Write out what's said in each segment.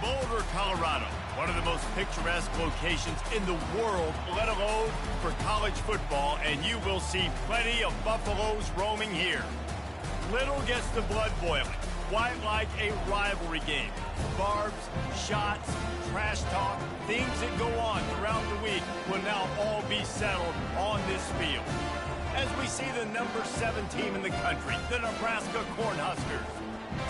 Boulder, Colorado, one of the most picturesque locations in the world, let alone for college football, and you will see plenty of Buffaloes roaming here. Little gets the blood boiling, quite like a rivalry game. Barbs, shots, trash talk, things that go on throughout the week will now all be settled on this field. As we see the number 7 team in the country, the Nebraska Cornhuskers,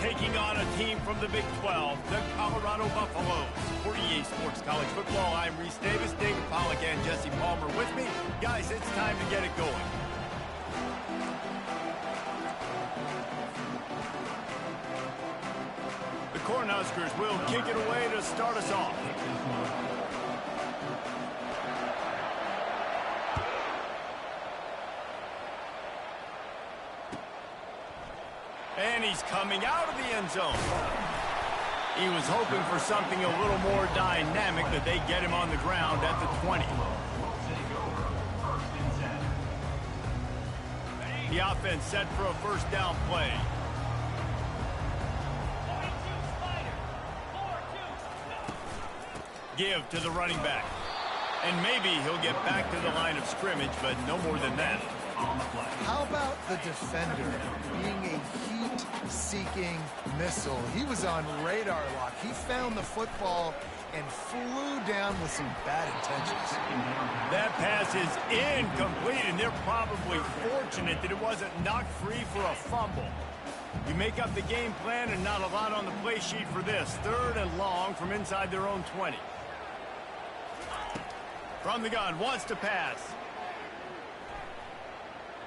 taking on a team from the Big 12, the Colorado Buffaloes. For EA Sports College Football, I'm Reese Davis, David Pollack, and Jesse Palmer with me. Guys, it's time to get it going. The Cornhuskers will kick it away to start us off. And he's coming out of the end zone. He was hoping for something a little more dynamic, but they get him on the ground at the 20. The offense set for a first down play. Give to the running back. And maybe he'll get back to the line of scrimmage, but no more than that. How about the defender being a heat-seeking missile? He was on radar lock. He found the football and flew down with some bad intentions. That pass is incomplete, and they're probably fortunate that it wasn't knocked free for a fumble. You make up the game plan and not a lot on the play sheet for this. 3rd and long from inside their own 20. From the gun, wants to pass.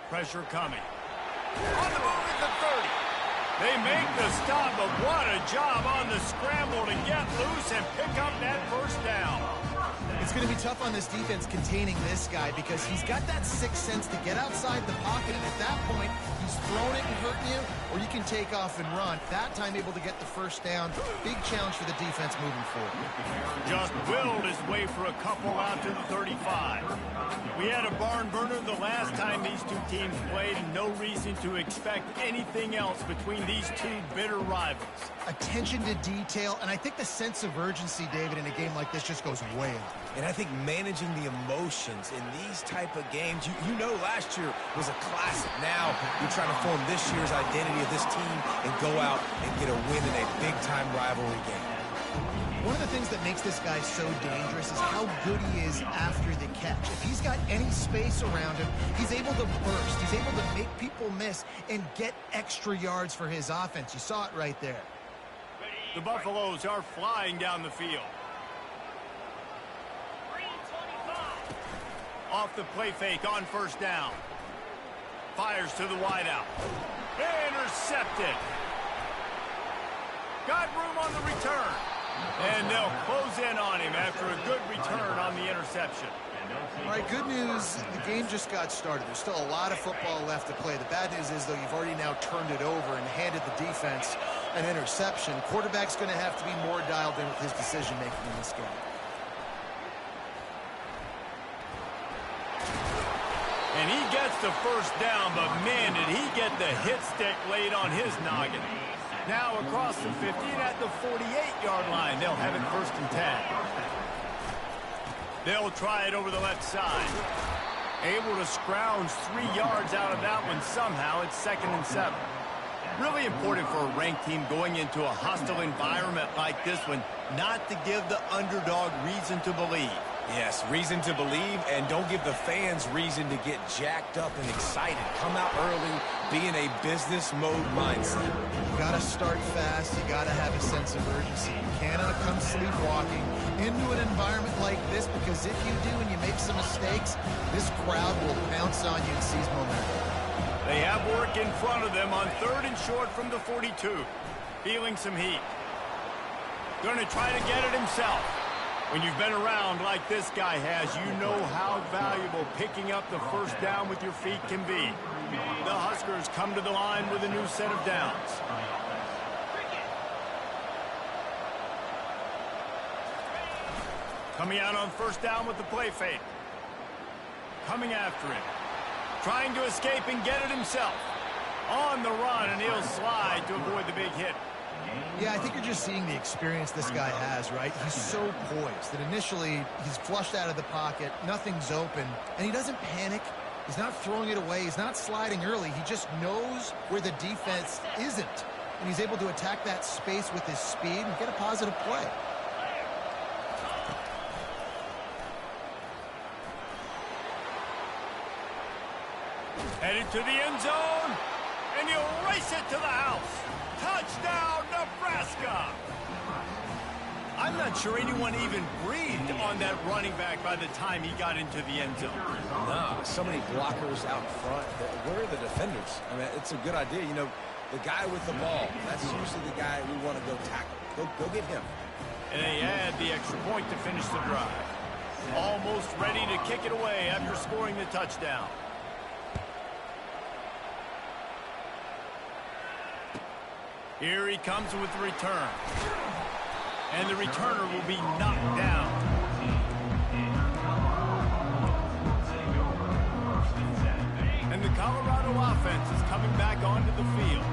Pressure coming. On the move at the 30. They make the stop, but what a job on the scramble to get loose and pick up that first down. It's going to be tough on this defense containing this guy because he's got that sixth sense to get outside the pocket, and at that point, he's throwing it and hurting you, or you can take off and run. That time able to get the first down. Big challenge for the defense moving forward. Just willed his way for a couple out to the 35. We had a barn burner the last time these two teams played, and no reason to expect anything else between these two bitter rivals. Attention to detail, and I think the sense of urgency, David, in a game like this just goes way up. And I think managing the emotions in these type of games, you know last year was a classic. Now you're trying to form this year's identity of this team and go out and get a win in a big-time rivalry game. One of the things that makes this guy so dangerous is how good he is after the catch. If he's got any space around him, he's able to burst. He's able to make people miss and get extra yards for his offense. You saw it right there. The Buffaloes are flying down the field. Off the play fake on first down. Fires to the wideout. Intercepted. Got room on the return. And they'll close in on him after a good return on the interception. All right, good news. The game just got started. There's still a lot of football left to play. The bad news is, though, you've already now turned it over and handed the defense an interception. Quarterback's going to have to be more dialed in with his decision-making in this game. And he gets the first down, but man, did he get the hit stick laid on his noggin. Now across the 50 and at the 48-yard line, they'll have it 1st and 10. They'll try it over the left side. Able to scrounge 3 yards out of that one somehow. It's 2nd and 7. Really important for a ranked team going into a hostile environment like this one, not to give the underdog reason to believe. Yes, reason to believe, and don't give the fans reason to get jacked up and excited. Come out early, be in a business mode mindset. You got to start fast. You got to have a sense of urgency. You cannot come sleepwalking into an environment like this, because if you do and you make some mistakes, this crowd will pounce on you and seize momentum. They have work in front of them on 3rd and short from the 42. Feeling some heat. Going to try to get it himself. When you've been around like this guy has, you know how valuable picking up the first down with your feet can be. The Huskers come to the line with a new set of downs. Coming out on first down with the play fake. Coming after him. Trying to escape and get it himself. On the run, and he'll slide to avoid the big hit. Yeah, I think you're just seeing the experience this guy has, right? He's so poised that initially he's flushed out of the pocket, nothing's open, and he doesn't panic. He's not throwing it away. He's not sliding early. He just knows where the defense isn't, and he's able to attack that space with his speed and get a positive play. Headed to the end zone, and he'll race it to the house. Touchdown, Nebraska! I'm not sure anyone even breathed on that running back by the time he got into the end zone. Nah, so many blockers out front. Where are the defenders? I mean, it's a good idea. You know, the guy with the ball, that's usually the guy we want to go tackle. Go get him. And they add the extra point to finish the drive. Almost ready to kick it away after scoring the touchdown. Here he comes with the return. And the returner will be knocked down. And the Colorado offense is coming back onto the field.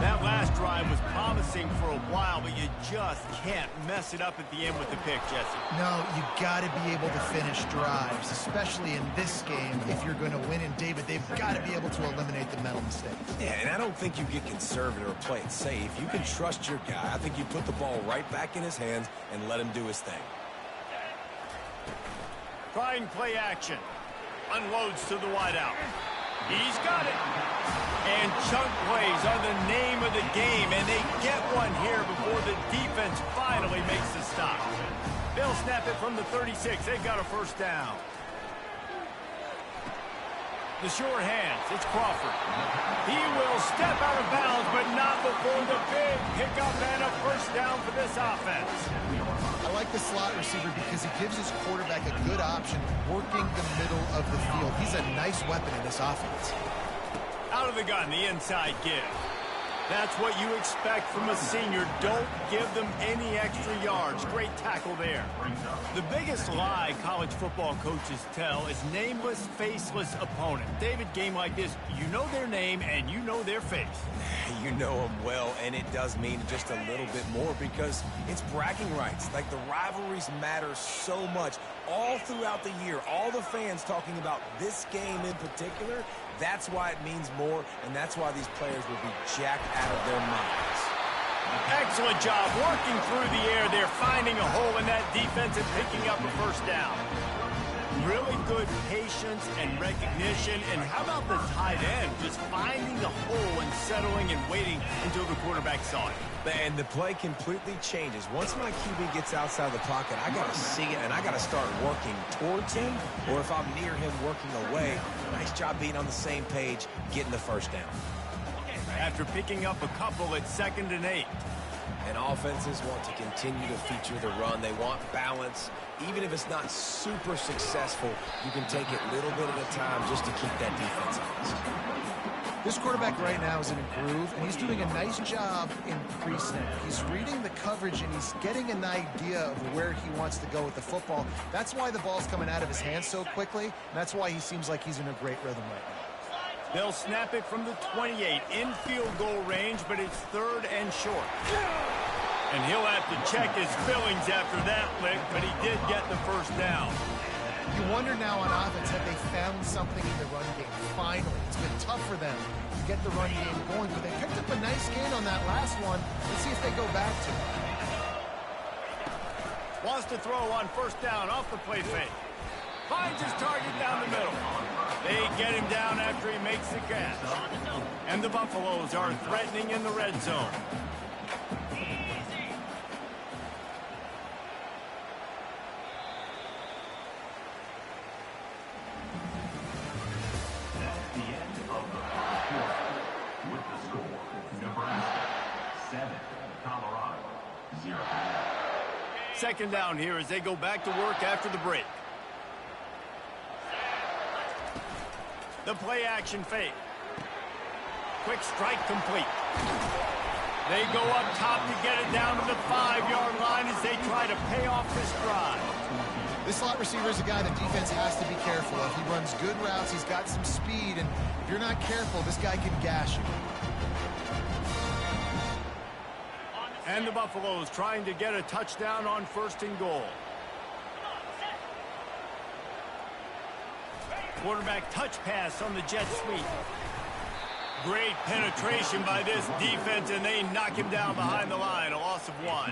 That last drive was promising for a while, but you just can't mess it up at the end with the pick, Jesse. No, you got to be able to finish drives, especially in this game. If you're going to win, and David, they've got to be able to eliminate the mental mistakes. Yeah, and I don't think you get conservative or play it safe. You can trust your guy. I think you put the ball right back in his hands and let him do his thing. Trying play action. Unloads to the wideout. He's got it. And chunk plays are the name of the game, and they get one here before the defense finally makes the stop. They'll snap it from the 36. They've got a first down. The short hands. It's Crawford. He will step out of bounds, but not before the big pickup and a first down for this offense. I like the slot receiver because he gives his quarterback a good option working the middle of the field. He's a nice weapon in this offense. Out of the gun, the inside give. That's what you expect from a senior. Don't give them any extra yards. Great tackle there. The biggest lie college football coaches tell is nameless, faceless opponent. David, game like this, you know their name and you know their face. You know them well, and it does mean just a little bit more because it's bragging rights. Like, the rivalries matter so much all throughout the year. All the fans talking about this game in particular, that's why it means more, and that's why these players will be jacked out of their minds. Excellent job working through the air. They're finding a hole in that defense and picking up a first down. Really good patience and recognition. And how about the tight end just finding a hole and settling and waiting until the quarterback saw it? And the play completely changes. Once my QB gets outside the pocket, I got to see it, and I got to start working towards him, or if I'm near him working away, nice job being on the same page, getting the first down. After picking up a couple, it's 2nd and 8. And offenses want to continue to feature the run. They want balance. Even if it's not super successful, you can take it little bit at a time just to keep that defense honest. This quarterback right now is in a groove, and he's doing a nice job in pre-snap. He's reading the coverage, and he's getting an idea of where he wants to go with the football. That's why the ball's coming out of his hands so quickly, and that's why he seems like he's in a great rhythm right now. They'll snap it from the 28 in field goal range, but it's 3rd and short. And he'll have to check his fillings after that lick, but he did get the first down. You wonder now on offense, have they found something in the run game? Finally, it's been tough for them to get the run game going, but they picked up a nice gain on that last one. Let's see if they go back to it. Wants to throw on first down off the play fake. Finds his target down the middle. They get him down after he makes the catch. And the Buffaloes are threatening in the red zone. That's the end of the first quarter. With the score, Nebraska 7, Colorado 0. 2nd down here as they go back to work after the break. The play action fake. Quick strike complete. They go up top to get it down to the 5-yard line as they try to pay off this drive. This slot receiver is a guy the defense has to be careful of. He runs good routes. He's got some speed, and if you're not careful, this guy can gash you. And the Buffaloes trying to get a touchdown on 1st and goal. Quarterback touch pass on the jet sweep. Great penetration by this defense, and they knock him down behind the line. A loss of 1.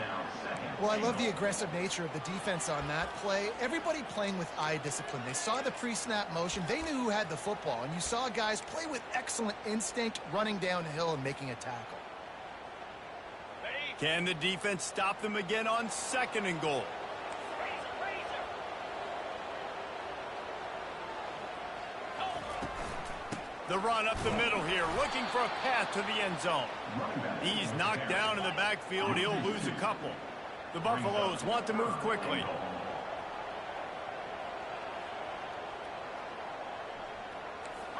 Well, I love the aggressive nature of the defense on that play. Everybody playing with eye discipline. They saw the pre-snap motion. They knew who had the football, and you saw guys play with excellent instinct, running downhill and making a tackle. Can the defense stop them again on 2nd and goal? The run up the middle here, looking for a path to the end zone. He's knocked down in the backfield. He'll lose a couple. The Buffaloes want to move quickly.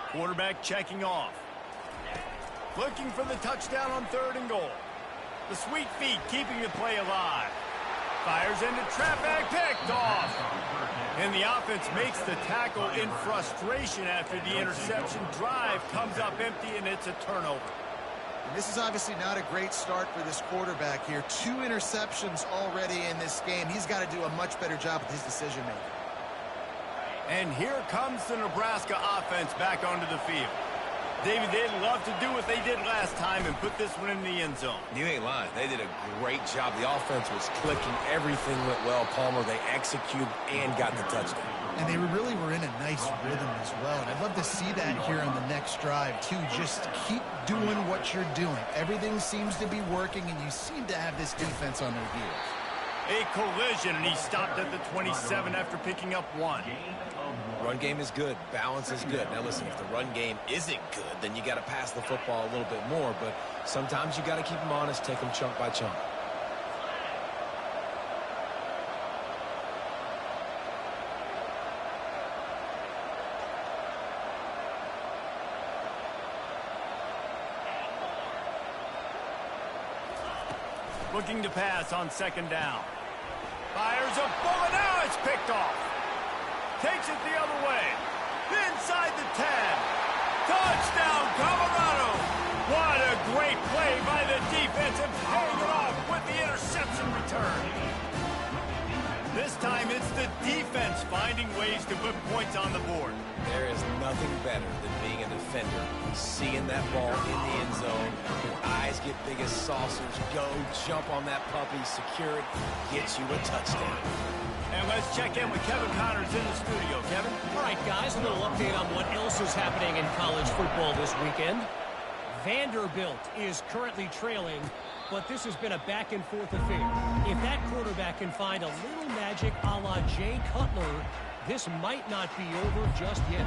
Quarterback checking off. Looking for the touchdown on 3rd and goal. The sweet feet keeping the play alive. Fires into traffic, picked off. And the offense makes the tackle in frustration after the interception. Drive comes up empty, and it's a turnover. And this is obviously not a great start for this quarterback here. 2 interceptions already in this game. He's got to do a much better job with his decision-making. And here comes the Nebraska offense back onto the field. David, they'd love to do what they did last time and put this one in the end zone. You ain't lying. They did a great job. The offense was clicking. Everything went well. Palmer, they executed and got the touchdown. And they really were in a nice rhythm as well. And I'd love to see that here on the next drive, too. Just keep doing what you're doing. Everything seems to be working, and you seem to have this defense on their heels. A collision, and he stopped at the 27 after picking up 1. Run game is good. Balance is good. Now, listen, if the run game isn't good, then you got to pass the football a little bit more. But sometimes you got to keep them honest, take them chunk by chunk. Looking to pass on 2nd down. Fires a bullet. Now it's picked off. Takes it the other way. Inside the 10. Touchdown, Colorado. What a great play by the defense and paying it off with the interception return. This time it's the defense finding ways to put points on the board. There is nothing better than being a defender, seeing that ball in the end zone, your eyes get big as saucers, go, jump on that puppy, secure it, gets you a touchdown. And let's check in with Kevin Connors in the studio. Kevin? All right, guys, a little update on what else is happening in college football this weekend. Vanderbilt is currently trailing, but this has been a back-and-forth affair. If that quarterback can find a little magic a la Jay Cutler, this might not be over just yet.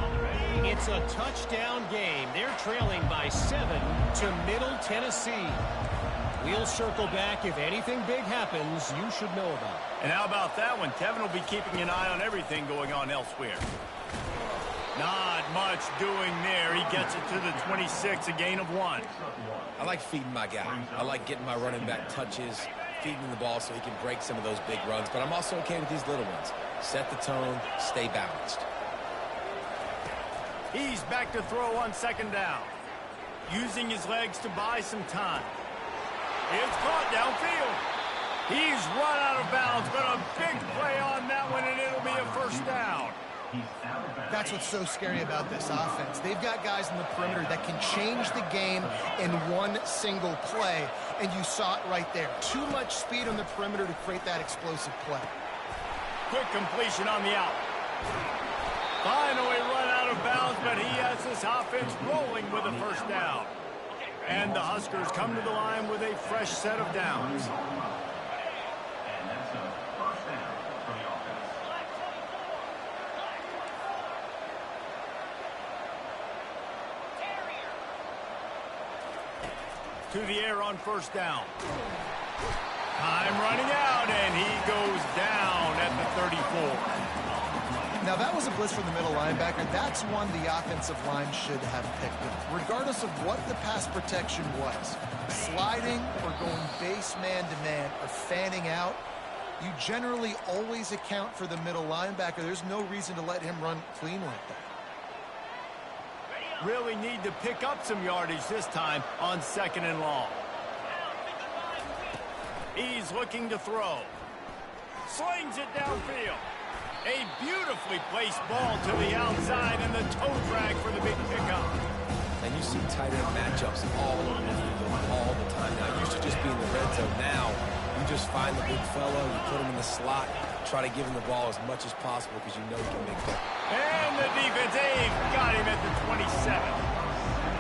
It's a touchdown game. They're trailing by 7 to Middle Tennessee. We'll circle back. If anything big happens, you should know about it. And how about that one? Kevin will be keeping an eye on everything going on elsewhere. Not much doing there. He gets it to the 26, a gain of 1. I like feeding my guy. I like getting my running back touches, feeding the ball so he can break some of those big runs. But I'm also okay with these little ones. Set the tone, stay balanced. He's back to throw on 2nd down. Using his legs to buy some time. It's caught downfield. He's run out of bounds, but a big play on that one, and it'll be a 1st down. That's what's so scary about this offense. They've got guys in the perimeter that can change the game in one single play, and you saw it right there. Too much speed on the perimeter to create that explosive play. Quick completion on the out. Finally run out of bounds, but he has this offense rolling with a 1st down. And the Huskers come to the line with a fresh set of downs. And that's a 1st down for the offense. To the air on 1st down. Time running out, and he goes down at the 34. Now, that was a blitz from the middle linebacker. That's one the offensive line should have picked up, regardless of what the pass protection was. Sliding or going base man-to-man or fanning out, you generally always account for the middle linebacker. There's no reason to let him run clean like that. Really need to pick up some yardage this time on 2nd and long. He's looking to throw. Slings it downfield. A beautifully placed ball to the outside and the toe drag for the big pickup. And you see tight end matchups all over the field all the time. Now, it used to just be in the red zone. Now, you just find the big fella, you put him in the slot, try to give him the ball as much as possible because you know he can make that. And the defense, got him at the 27.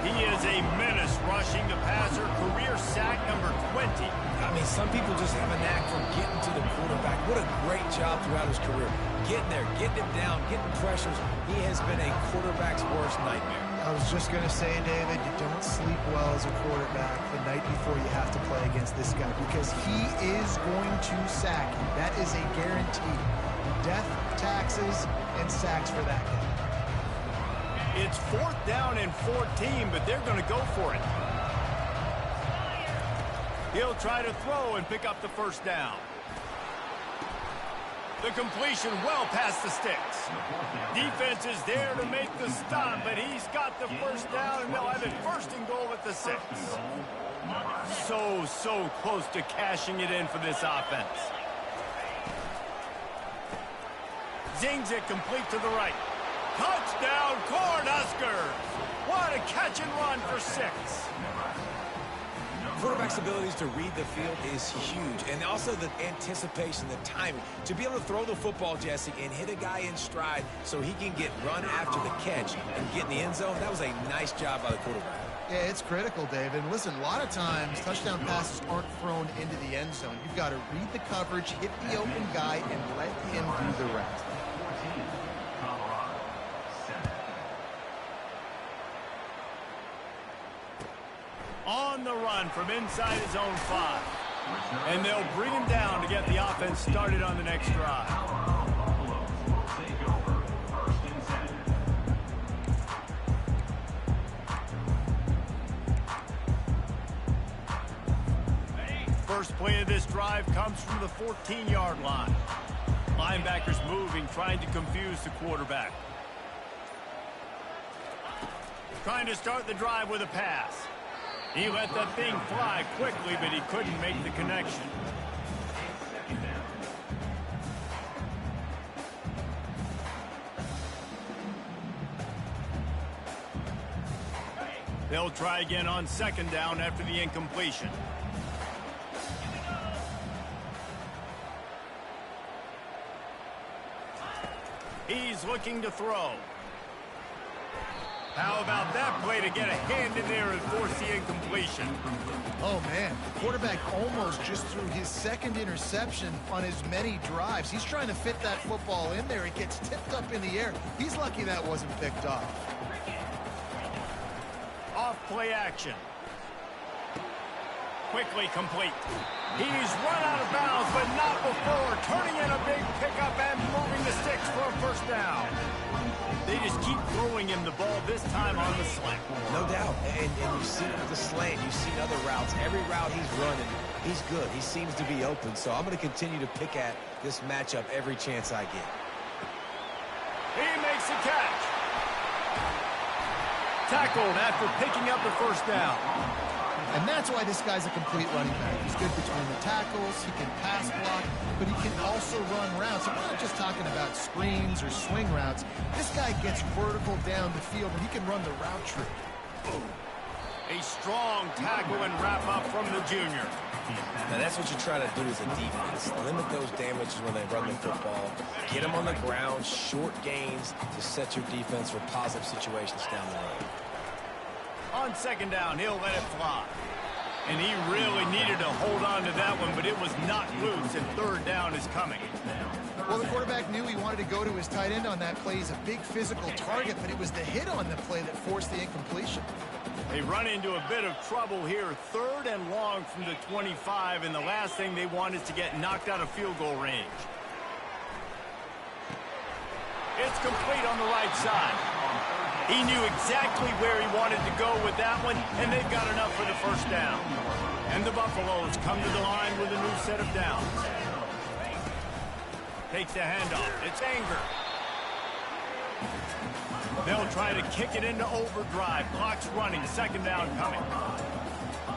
He is a menace rushing the passer, career sack number 20. I mean, some people just have a knack for getting to the quarterback. What a great job throughout his career. Getting there, getting him down, getting pressures. He has been a quarterback's worst nightmare. I was just going to say, David, you don't sleep well as a quarterback the night before you have to play against this guy because he is going to sack you. That is a guarantee. Death, taxes, and sacks for that guy. It's 4th down and 14, but they're going to go for it. He'll try to throw and pick up the first down. The completion well past the sticks. Defense is there to make the stop, but he's got the first down, and they'll have it 1st and goal at the 6. So close to cashing it in for this offense. Zings it complete to the right. Touchdown, Cornhuskers! What a catch and run for 6. Quarterback's abilities to read the field is huge, and also the anticipation, the timing. To be able to throw the football, Jesse, and hit a guy in stride so he can get run after the catch and get in the end zone, that was a nice job by the quarterback. Yeah, it's critical, David. Listen, a lot of times touchdown passes aren't thrown into the end zone. You've got to read the coverage, hit the open guy, and let him do the rest. On the run from inside his own 5. And they'll bring him down to get the offense started on the next drive. First play of this drive comes from the 14-yard line. Linebackers moving, trying to confuse the quarterback. Trying to start the drive with a pass. He let that thing fly quickly, but he couldn't make the connection. They'll try again on 2nd down after the incompletion. He's looking to throw. How about that play to get a hand in there and force the incompletion? Oh, man. The quarterback almost just threw his 2nd interception on as many drives. He's trying to fit that football in there. It gets tipped up in the air. He's lucky that wasn't picked off. Off play action. Quickly complete. He's run out of bounds, but not before. Turning in a big pickup and moving the sticks for a 1st down. They just keep throwing him the ball, this time on the slant. No doubt. And you've seen it with the slant. You've seen other routes. Every route he's running, he's good. He seems to be open. So I'm going to continue to pick at this matchup every chance I get. He makes the catch. Tackled after picking up the 1st down. And that's why this guy's a complete running back. He's good between the tackles, he can pass block, but he can also run routes. I'm not just talking about screens or swing routes. This guy gets vertical down the field, and he can run the route tree. A strong tackle and wrap up from the junior. Now that's what you try to do as a defense. Limit those damages when they run the football. Get them on the ground, short gains to set your defense for positive situations down the road. On 2nd down, he'll let it fly. And he really needed to hold on to that one, but it was not loose, and 3rd down is coming. Well, the quarterback knew he wanted to go to his tight end on that play. He's a big physical target, but it was the hit on the play that forced the incompletion. They run into a bit of trouble here. 3rd and long from the 25, and the last thing they want is to get knocked out of field goal range. It's complete on the right side. He knew exactly where he wanted to go with that one, and they've got enough for the 1st down. And the Buffaloes come to the line with a new set of downs. Takes the handoff. It's Anger. They'll try to kick it into overdrive. Clock's running, second down coming.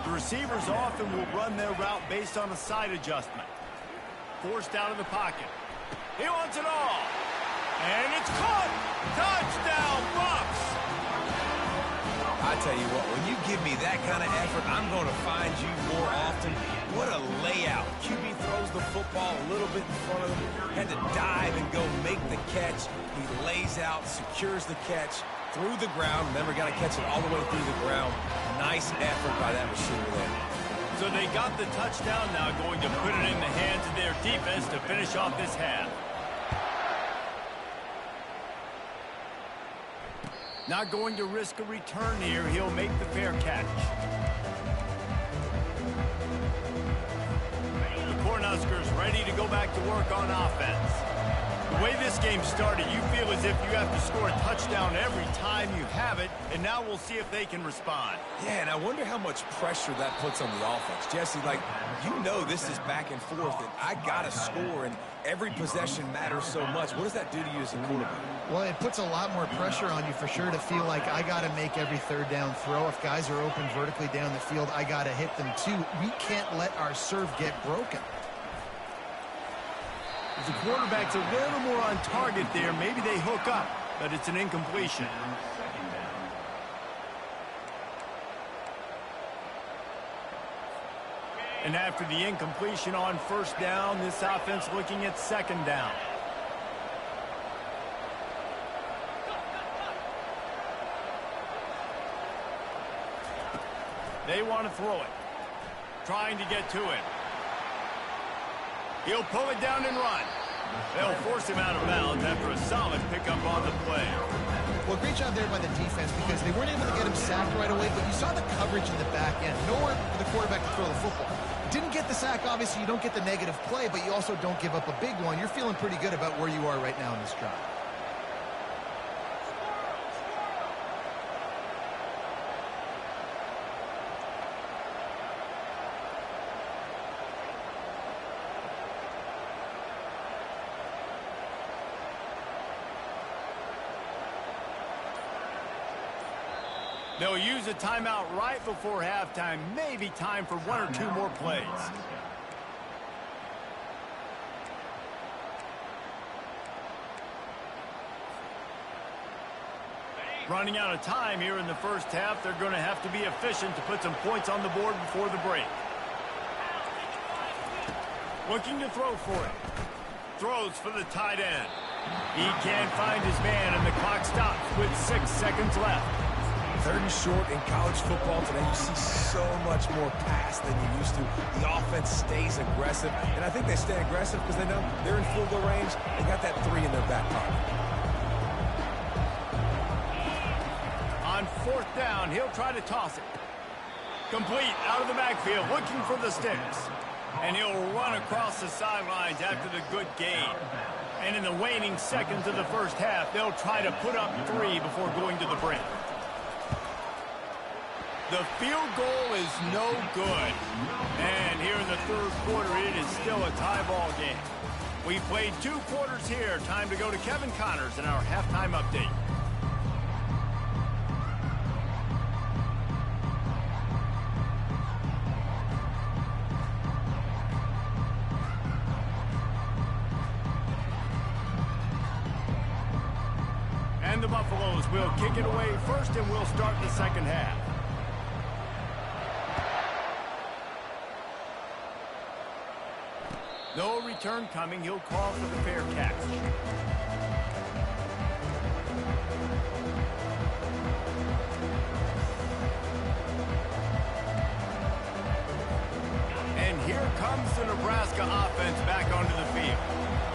The receivers often will run their route based on a side adjustment. Forced out of the pocket. He wants it all. And it's caught. Touchdown, Bucks. I tell you what, when you give me that kind of effort, I'm going to find you more often. What a layout. QB throws the football a little bit in front of him, had to dive and go make the catch. He lays out, secures the catch through the ground. Remember, got to catch it all the way through the ground. Nice effort by that receiver there. So they got the touchdown, now going to put it in the hands of their defense to finish off this half. Not going to risk a return here. He'll make the fair catch. The Cornhuskers ready to go back to work on offense. The way this game started, you feel as if you have to score a touchdown every time you have it, and now we'll see if they can respond. Yeah, and I wonder how much pressure that puts on the offense. Jesse, like, you know this is back and forth, and I got to score, and every possession matters so much. What does that do to you as a quarterback? Well, it puts a lot more pressure on you for sure to feel like I got to make every third down throw. If guys are open vertically down the field, I got to hit them too. We can't let our serve get broken. If the quarterback's a little more on target there, maybe they hook up, but it's an incompletion. And after the incompletion on first down, this offense looking at second down. They want to throw it. Trying to get to it. He'll pull it down and run. They'll force him out of bounds after a solid pickup on the play. Well, great job there by the defense because they weren't able to get him sacked right away, but you saw the coverage in the back end. Nowhere for the quarterback to throw the football. Didn't get the sack, obviously. You don't get the negative play, but you also don't give up a big one. You're feeling pretty good about where you are right now in this drive. They'll use a timeout right before halftime. Maybe time for one or two more plays. Running out of time here in the first half. They're going to have to be efficient to put some points on the board before the break. Looking to throw for it. Throws for the tight end. He can't find his man, and the clock stops with 6 seconds left. Third and short in college football today. You see so much more pass than you used to. The offense stays aggressive, and I think they stay aggressive because they know they're in field goal range. They got that 3 in their back pocket. On fourth down, he'll try to toss it. Complete out of the backfield, looking for the sticks. And he'll run across the sidelines after the good gain. And in the waning seconds of the first half, they'll try to put up 3 before going to the break. The field goal is no good. And here in the third quarter, it is still a tie ball game. We played 2 quarters here. Time to go to Kevin Connors in our halftime update. And the Buffaloes will kick it away first, and we'll start the second half. No return coming. He'll call for the fair catch. And here comes the Nebraska offense back onto the field.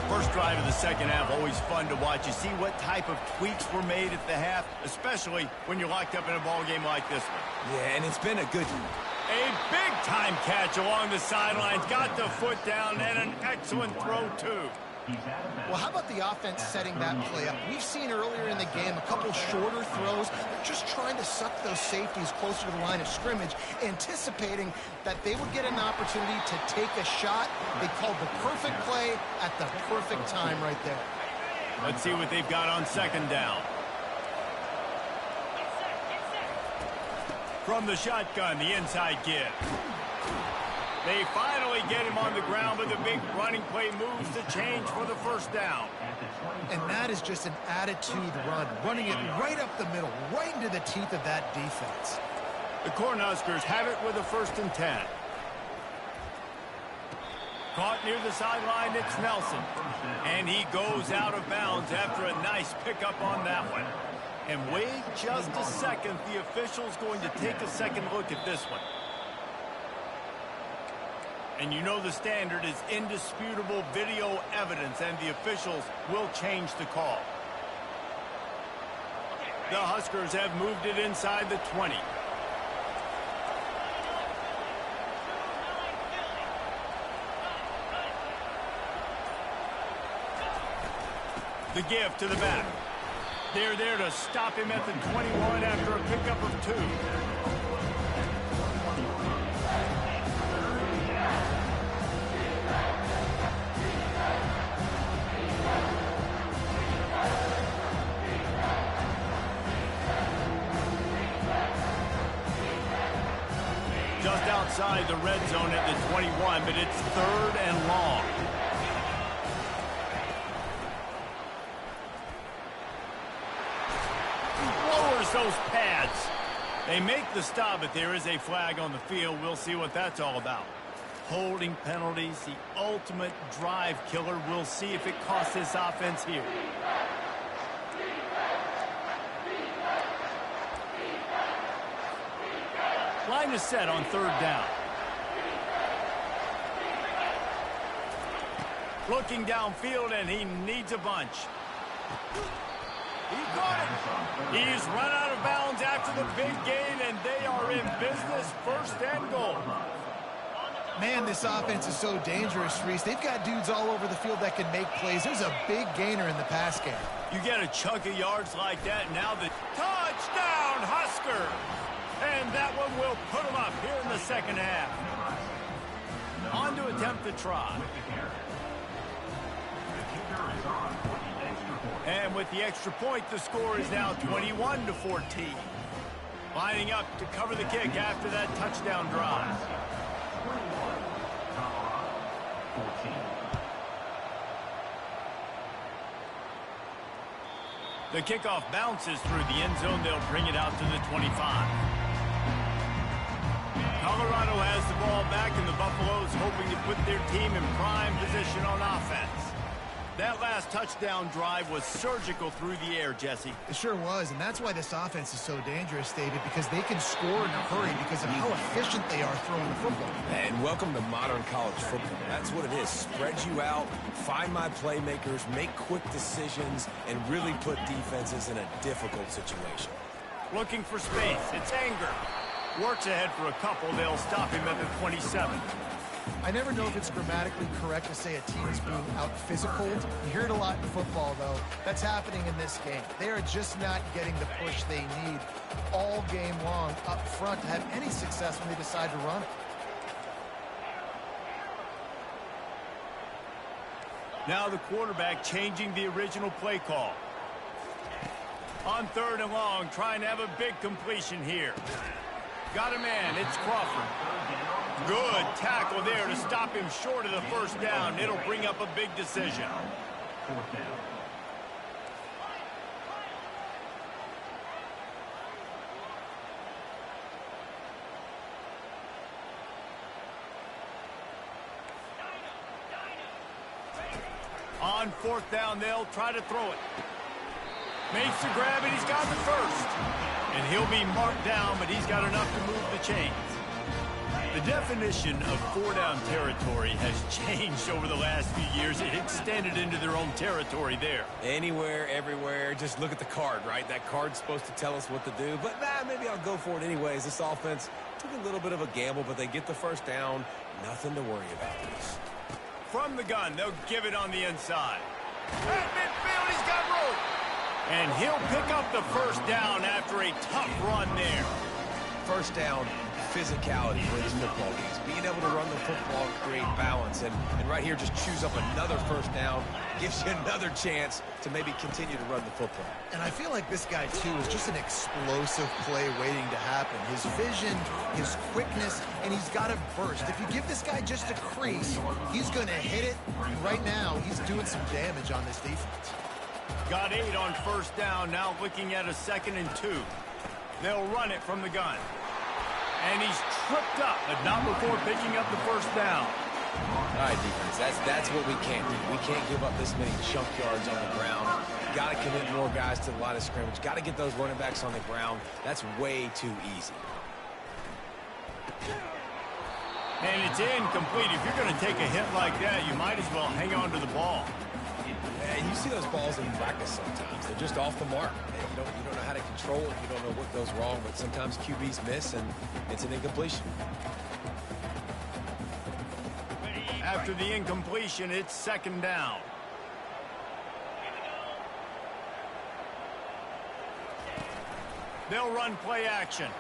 First drive of the second half, always fun to watch. You see what type of tweaks were made at the half, especially when you're locked up in a ball game like this one. Yeah, and it's been a good one. A big-time catch along the sidelines. Got the foot down, and an excellent throw, too. Well, how about the offense setting that play up? We've seen earlier in the game a couple shorter throws. They're just trying to suck those safeties closer to the line of scrimmage, anticipating that they would get an opportunity to take a shot. They called the perfect play at the perfect time right there. Let's see what they've got on second down. From the shotgun, the inside give. They finally get him on the ground, but the big running play moves the change for the first down. And that is just an attitude run, running it right up the middle, right into the teeth of that defense. The Cornhuskers have it with a 1st and 10. Caught near the sideline, it's Nelson. And he goes out of bounds after a nice pickup on that one. And wait just a second, the official's going to take a second look at this one. And you know the standard is indisputable video evidence, and the officials will change the call. The Huskers have moved it inside the 20. The give to the back. They're there to stop him at the 21 after a pickup of 2. Just outside the red zone at the 21, but it's 3rd and long. Lowers those pads. They make the stop, but there is a flag on the field. We'll see what that's all about. Holding penalties, the ultimate drive killer. We'll see if it costs this offense here. Line is set on 3rd down. Looking downfield, and he needs a bunch. He got it. He's run out of bounds after the big gain, and they are in business. 1st and goal. Man, this offense is so dangerous, Reese. They've got dudes all over the field that can make plays. There's a big gainer in the pass game. You get a chunk of yards like that, now the touchdown, Husker! And that one will put them up here in the 2nd half. On to attempt the try. And with the extra point, the score is now 21-14. Lining up to cover the kick after that touchdown drive. The kickoff bounces through the end zone. They'll bring it out to the 25. Colorado has the ball back, and the Buffaloes hoping to put their team in prime position on offense. That last touchdown drive was surgical through the air, Jesse. It sure was, and that's why this offense is so dangerous, David, because they can score in a hurry because of how efficient they are throwing the football. And welcome to modern college football. That's what it is. Spread you out, find my playmakers, make quick decisions, and really put defenses in a difficult situation. Looking for space. It's Anger. Works ahead for a couple. They'll stop him at the 27. I never know if it's grammatically correct to say a team is being out-physicaled. You hear it a lot in football, though. That's happening in this game. They are just not getting the push they need all game long up front to have any success when they decide to run it. Now the quarterback changing the original play call. On 3rd and long, trying to have a big completion here. Got a man. It's Crawford. Good tackle there to stop him short of the 1st down. It'll bring up a big decision. 4th down. On 4th down, they'll try to throw it. Makes the grab, and he's got the 1st. And he'll be marked down, but he's got enough to move the chains. The definition of 4-down territory has changed over the last few years. It extended into their own territory there. Anywhere, everywhere, just look at the card, right? That card's supposed to tell us what to do, but maybe I'll go for it anyways. This offense took a little bit of a gamble, but they get the 1st down. Nothing to worry about this. From the gun, they'll give it on the inside. At midfield, he's got room. And he'll pick up the 1st down after a tough run there. 1st down, physicality wins football games. Being able to run the football and create balance. And right here, just choose up another first down. Gives you another chance to maybe continue to run the football. And I feel like this guy, too, is just an explosive play waiting to happen. His vision, his quickness, and he's got a burst. If you give this guy just a crease, he's going to hit it. And right now, he's doing some damage on this defense. Got 8 on first down, now looking at a 2nd and 2. They'll run it from the gun. And he's tripped up, but not before picking up the first down. All right, defense, that's what we can't do. We can't give up this many chunk yards on the ground. Got to commit more guys to the line of scrimmage. Got to get those running backs on the ground. That's way too easy. And it's incomplete. If you're going to take a hit like that, you might as well hang on to the ball. And you see those balls in practice sometimes. They're just off the mark. You don't know how to control it. You don't know what goes wrong, but sometimes QBs miss, and it's an incompletion. After the incompletion, it's 2nd down. They'll run play action.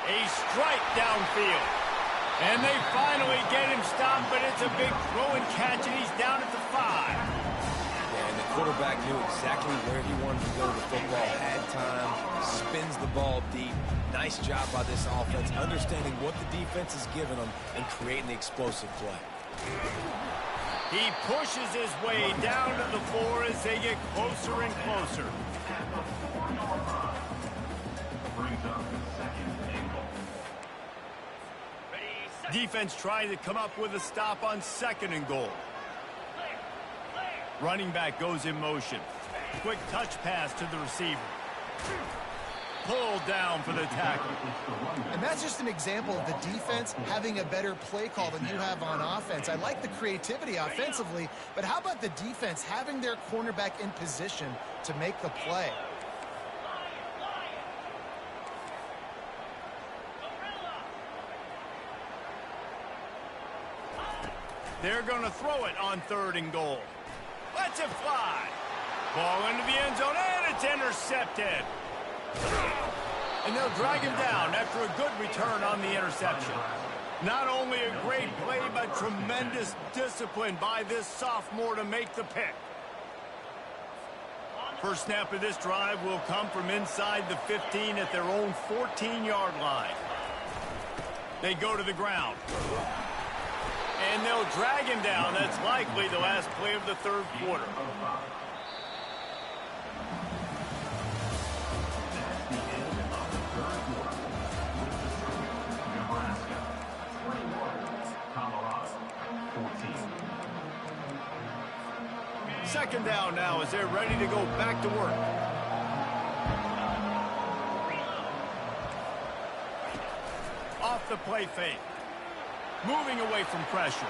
A strike downfield. And they finally get him stopped, but it's a big throw and catch, and he's down at the 5. Yeah, and the quarterback knew exactly where he wanted to go with the football, had time, spins the ball deep. Nice job by this offense, understanding what the defense is giving them and creating the explosive play. He pushes his way down to the floor as they get closer and closer. Brings up the 2nd and goal. Defense trying to come up with a stop on 2nd and goal. Running back goes in motion. Quick touch pass to the receiver. Pulled down for the tackle. And that's just an example of the defense having a better play call than you have on offense. I like the creativity offensively, but how about the defense having their cornerback in position to make the play? They're going to throw it on 3rd and goal. Lets it fly. Ball into the end zone, and it's intercepted. And they'll drag him down after a good return on the interception. Not only a great play, but tremendous discipline by this sophomore to make the pick. First snap of this drive will come from inside the 15 at their own 14-yard line. They go to the ground. And they'll drag him down. That's likely the last play of the 3rd quarter. That's the end of the 3rd quarter. Nebraska 21, Colorado 14. 2nd down now as they're ready to go back to work. Off the play fake. Moving away from pressure.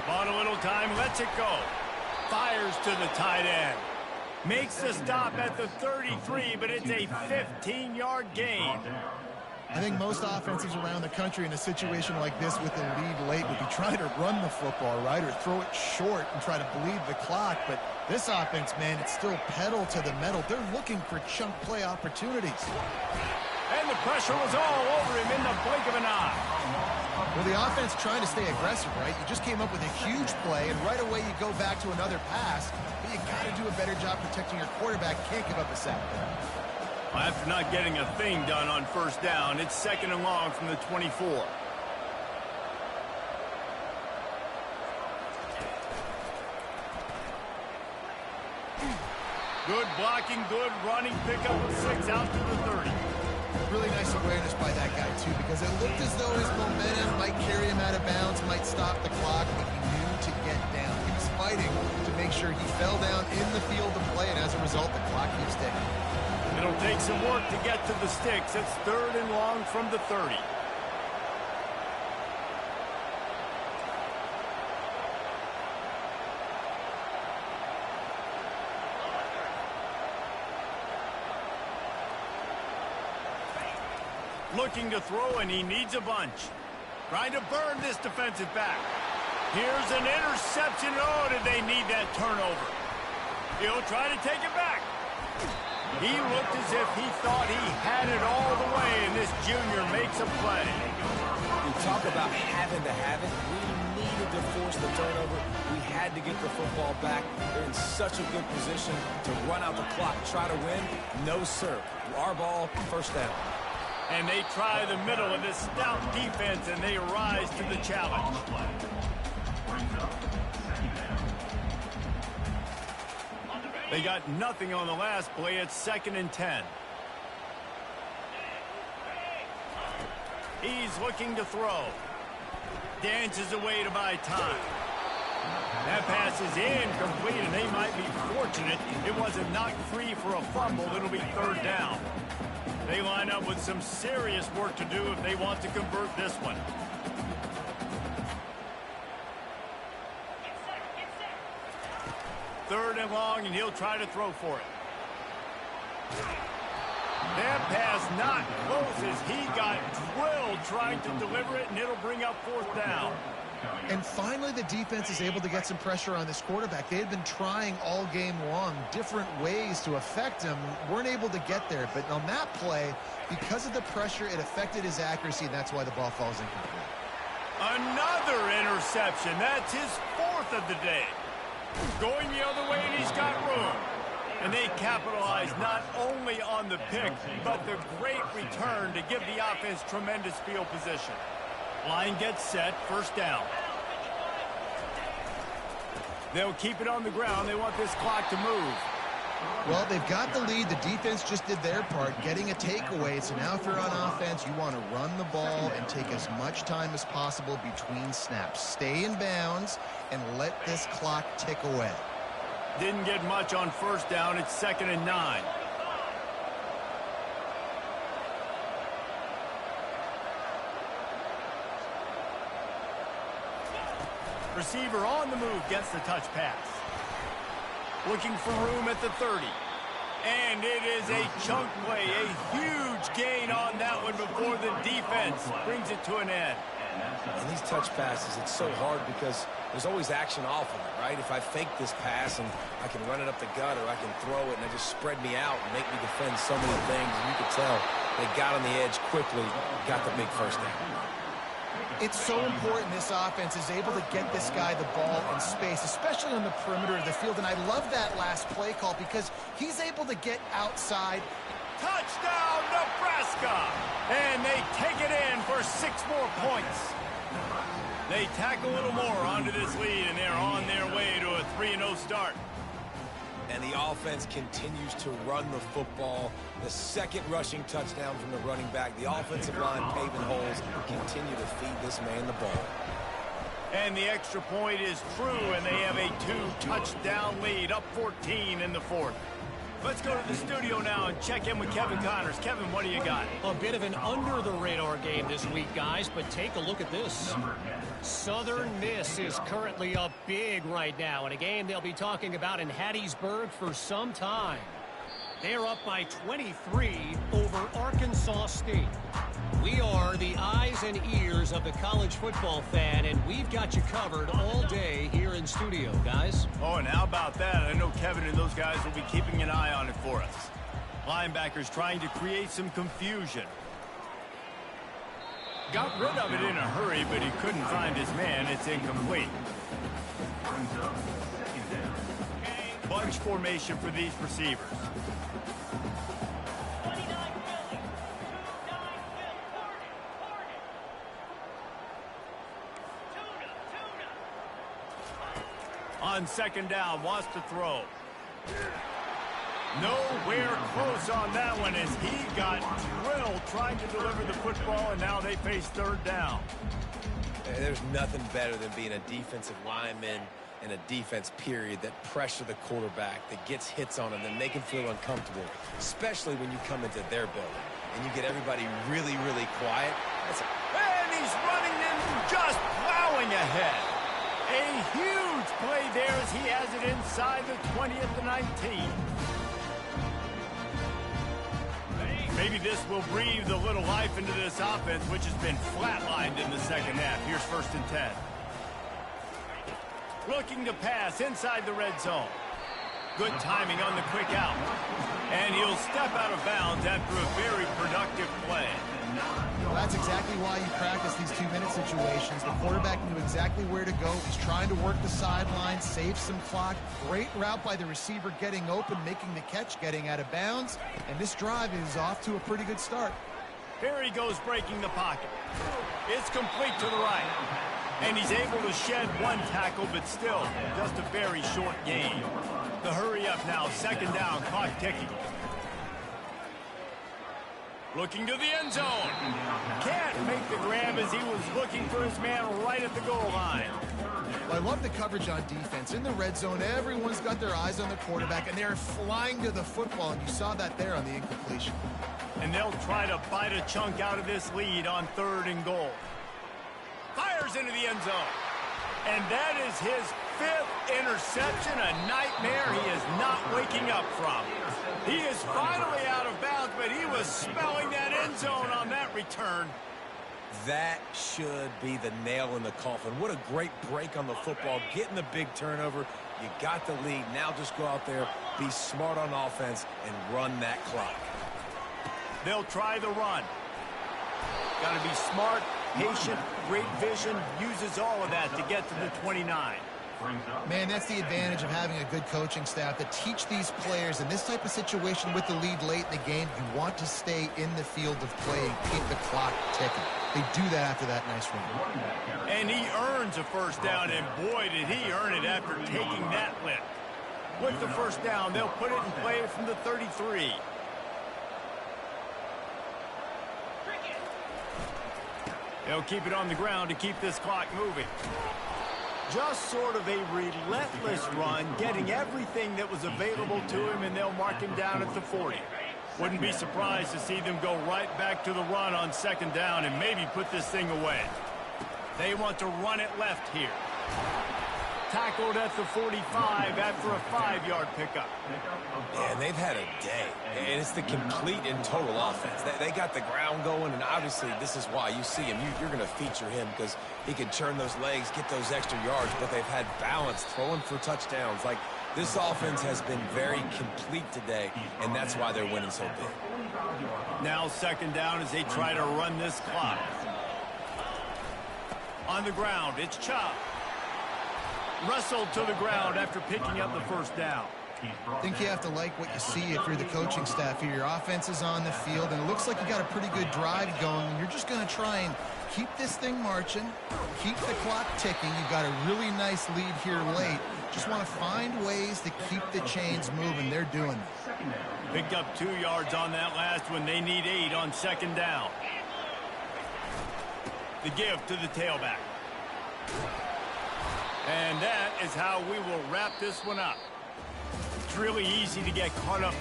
Bought a little time, lets it go. Fires to the tight end. Makes the stop at the 33, but it's a 15-yard gain. I think most offenses around the country in a situation like this with a lead late would be trying to run the football, right, or throw it short and try to bleed the clock. But this offense, man, it's still pedal to the metal. They're looking for chunk play opportunities. And the pressure was all over him in the blink of an eye. Well, the offense trying to stay aggressive, right? You just came up with a huge play, and right away you go back to another pass. But you got to do a better job protecting your quarterback. Can't give up a sack there. Well, after not getting a thing done on first down, it's 2nd and long from the 24. Good blocking, good running, pick up a 6 out to the 30. Really nice awareness by that guy, too, because it looked as though his momentum might carry him out of bounds, might stop the clock, but he knew to get down. He was fighting to make sure he fell down in the field of play, and as a result, the clock keeps ticking. It'll take some work to get to the sticks. It's 3rd and long from the 30. Looking to throw, and he needs a bunch. Trying to burn this defensive back. Here's an interception. Oh, did they need that turnover? He'll try to take it back. He looked as if he thought he had it all the way, and this junior makes a play. You talk about having to have it. We needed to force the turnover. We had to get the football back. They're in such a good position to run out the clock, try to win. No, sir. Our ball, first down. And they try the middle of this stout defense, and they rise to the challenge. They got nothing on the last play. It's 2nd and 10. He's looking to throw. Dances away to buy time. That pass is incomplete, and they might be fortunate it wasn't knocked free for a fumble. It'll be 3rd down. They line up with some serious work to do if they want to convert this one. Third and long, and he'll try to throw for it. That pass not close as he got drilled trying to deliver it, and it'll bring up 4th down. And finally, the defense is able to get some pressure on this quarterback. They had been trying all game long different ways to affect him. Weren't able to get there. But on that play, because of the pressure, it affected his accuracy, and that's why the ball falls incomplete. Another interception. That's his 4th of the day. Going the other way, and he's got room. And they capitalize not only on the pick, but the great return to give the offense tremendous field position. Line gets set, 1st down. They'll keep it on the ground. They want this clock to move. Well, they've got the lead. The defense just did their part, getting a takeaway. So now if you're on offense, you want to run the ball and take as much time as possible between snaps. Stay in bounds and let this clock tick away. Didn't get much on 1st down. It's 2nd and 9. Receiver on the move gets the touch pass. Looking for room at the 30. And it is a chunk play, a huge gain on that one before the defense brings it to an end. And these touch passes, it's so hard because there's always action off of it, right? If I fake this pass and I can run it up the gut or I can throw it and it just spread me out and make me defend so many things, and you could tell they got on the edge quickly, got the big 1st down. It's so important this offense is able to get this guy the ball in space, especially on the perimeter of the field. And I love that last play call because he's able to get outside. Touchdown, Nebraska! And they take it in for 6 more points. They tack a little more onto this lead, and they're on their way to a 3-0 start. And the offense continues to run the football. The 2nd rushing touchdown from the running back. The offensive line paving holes. Continue to feed this man the ball. And the extra point is true, and they have a 2-touchdown lead, up 14 in the 4th. Let's go to the studio now and check in with Kevin Connors. Kevin, what do you got? A bit of an under-the-radar game this week, guys, but take a look at this. Southern Miss is currently up big right now in a game they'll be talking about in Hattiesburg for some time. They're up by 23 over Arkansas State. We are the eyes and ears of the college football fan, and we've got you covered all day here in studio, guys. Oh, and how about that? I know Kevin and those guys will be keeping an eye on it for us. Linebackers trying to create some confusion. Got rid of it in a hurry, but he couldn't find his man. It's incomplete. Bunch formation for these receivers. On 2nd down, wants to throw. Nowhere close on that one as he got drilled trying to deliver the football, and now they face 3rd down. There's nothing better than being a defensive lineman in a defense period that pressure the quarterback, that gets hits on him, that make him feel uncomfortable, especially when you come into their building and you get everybody really, really quiet. And he's running in, just plowing ahead. A huge play there as he has it inside the 20 at the 19. Maybe this will breathe a little life into this offense, which has been flatlined in the 2nd half. Here's 1st and 10. Looking to pass inside the red zone. Good timing on the quick out. And he'll step out of bounds after a very productive play. Well, that's exactly why you practice these 2-minute situations. The quarterback knew exactly where to go. He's trying to work the sideline, save some clock. Great route by the receiver getting open, making the catch, getting out of bounds. And this drive is off to a pretty good start. Here he goes breaking the pocket. It's complete to the right. And he's able to shed one tackle, but still just a very short gain. The hurry up now, second down, clock ticking. Looking to the end zone. Can't make the grab as he was looking for his man right at the goal line. Well, I love the coverage on defense. In the red zone, everyone's got their eyes on the quarterback, and they're flying to the football, and you saw that there on the incompletion. And they'll try to bite a chunk out of this lead on 3rd and goal. Fires into the end zone. And that is his 5th interception, a nightmare he is not waking up from. He is finally out of bounds, but he was smelling that end zone on that return. That should be the nail in the coffin. What a great break on the football. Getting the big turnover. You got the lead. Now just go out there, be smart on offense, and run that clock. They'll try the run. Got to be smart, patient, great vision, uses all of that to get to the 29. Man, that's the advantage of having a good coaching staff to teach these players in this type of situation with the lead late in the game. You want to stay in the field of play and keep the clock ticking. They do that after that nice run. And he earns a first down, and boy, did he earn it after taking that lift. With the first down, they'll put it in play from the 33. They'll keep it on the ground to keep this clock moving. Just sort of a relentless run, getting everything that was available to him, and they'll mark him down at the 40. Wouldn't be surprised to see them go right back to the run on 2nd down and maybe put this thing away. They want to run it left here. Tackled at the 45 after a 5-yard pickup. Yeah, they've had a day, and it's the complete and total offense. They got the ground going, and obviously this is why you see him. You're going to feature him because he can turn those legs, get those extra yards, but they've had balance, throwing for touchdowns. Like, this offense has been very complete today, and that's why they're winning so big. Now 2nd down as they try to run this clock. On the ground, it's Chop. Wrestled to the ground after picking up the first down. I think you have to like what you see if you're the coaching staff here. Your offense is on the field, and it looks like you got a pretty good drive going, and you're just going to try and keep this thing marching, keep the clock ticking. You've got a really nice lead here late. Just want to find ways to keep the chains moving. They're doing it. Picked up 2 yards on that last one. They need 8 on 2nd down. The give to the tailback. And that is how we will wrap this one up. It's really easy to get caught up in